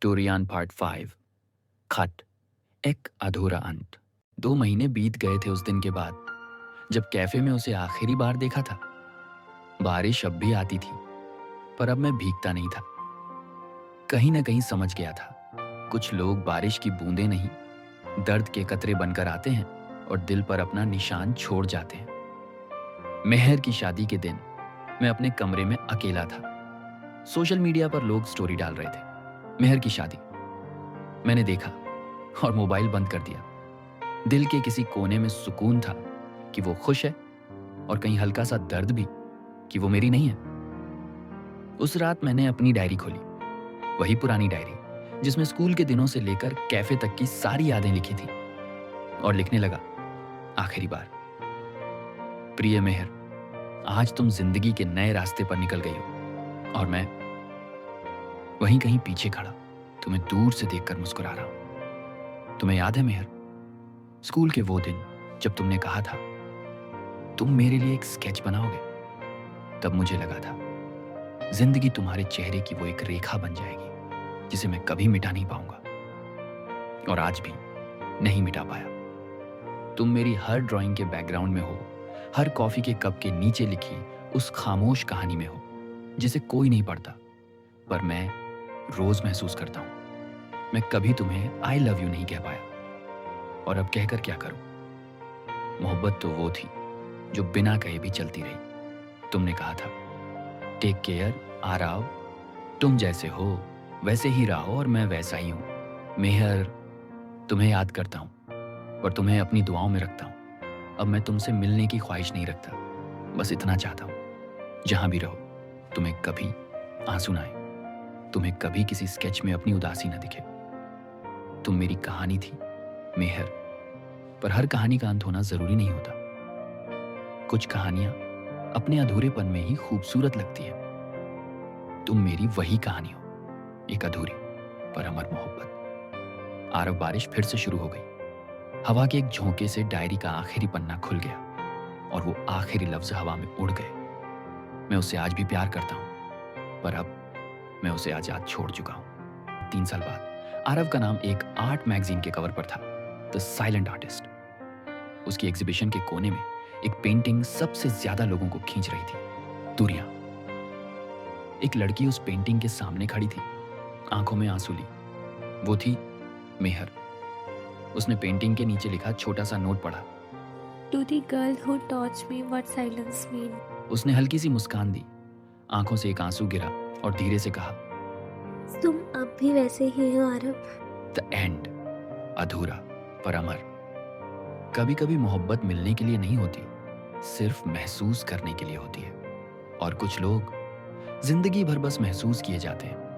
टूरियान part 5 खत एक अधूरा अंत। 2 महीने बीत गए थे उस दिन के बाद जब कैफे में उसे आखिरी बार देखा था। बारिश अब भी आती थी पर अब मैं भीगता नहीं था। कहीं ना कहीं समझ गया था कुछ लोग बारिश की बूंदें नहीं, दर्द के कतरे बनकर आते हैं और दिल पर अपना निशान छोड़ जाते हैं। मेहर की शादी के दिन मैं अपने कमरे में अकेला था। सोशल मीडिया पर लोग स्टोरी डाल रहे थे, मेहर की शादी। मैंने देखा और मोबाइल बंद कर दिया। दिल के किसी कोने में सुकून था कि वो खुश है और कहीं हल्का सा दर्द भी कि वो मेरी नहीं है। उस रात मैंने अपनी डायरी खोली, वही पुरानी डायरी जिसमें स्कूल के दिनों से लेकर कैफे तक की सारी यादें लिखी थी, और लिखने लगा, आखिरी बार। प्रिय मेहर, आज तुम जिंदगी के नए रास्ते पर निकल गई हो और मैं वहीं कहीं पीछे खड़ा तुम्हें दूर से देखकर मुस्कुरा रहा हूं। तुम्हें याद है मेहर, स्कूल के वो दिन जब तुमने कहा था तुम मेरे लिए एक स्केच बनाओगे? तब मुझे लगा था जिंदगी तुम्हारे चेहरे की वो एक रेखा बन जाएगी जिसे मैं कभी मिटा नहीं पाऊंगा, और आज भी नहीं मिटा पाया। तुम मेरी हर ड्राइंग के बैकग्राउंड में हो, हर कॉफी के कप के नीचे लिखी उस खामोश कहानी में हो जिसे कोई नहीं पढ़ता पर मैं रोज महसूस करता हूं। मैं कभी तुम्हें आई लव यू नहीं कह पाया, और अब कहकर क्या करूं? मोहब्बत तो वो थी जो बिना कहे भी चलती रही। तुमने कहा था, टेक केयर, आराव, तुम जैसे हो वैसे ही रहो और मैं वैसा ही हूं। मेहर, तुम्हें याद करता हूं और तुम्हें अपनी दुआओं में रखता हूं। अब मैं तुमसे मिलने की ख्वाहिश नहीं रखता, बस इतना चाहता हूं, जहां भी रहो तुम्हें कभी आंसू ना आए, तुम्हें कभी किसी स्केच में अपनी उदासी न दिखे। तुम मेरी कहानी थी मेहर, पर हर कहानी का अंत होना जरूरी नहीं होता। कुछ कहानियां अपने अधूरेपन में ही खूबसूरत लगती है। तुम मेरी वही कहानी हो, एक अधूरी पर अमर मोहब्बत। आरव बारिश फिर से शुरू हो गई। हवा के एक झोंके से डायरी का आखिरी पन्ना खुल गया और वो आखिरी लफ्ज हवा में उड़ गए। मैं उसे आज भी प्यार करता हूं, पर अब मैं उसे आजाद छोड़ चुका हूं। 3 साल बाद आरव का नाम एक आर्ट मैगजीन के कवर पर था, द साइलेंट आर्टिस्ट। उसकी एग्जीबिशन के कोने में एक पेंटिंग सबसे ज्यादा लोगों को खींच रही थी, दूरियां। एक लड़की उस पेंटिंग के सामने खड़ी थी, आंखों में आंसू ली। वो थी मेहर। उसने पेंटिंग के नीचे लिखा छोटा सा नोट पढ़ा। To the girl who taught me what silence mean. उसने हल्की सी मुस्कान दी, आंखों से एक आंसू गिरा और धीरे से कहा, तुम अब भी वैसे ही हो आरव। द एंड, अधूरा पर अमर। कभी कभी मोहब्बत मिलने के लिए नहीं होती, सिर्फ महसूस करने के लिए होती है। और कुछ लोग जिंदगी भर बस महसूस किए जाते हैं।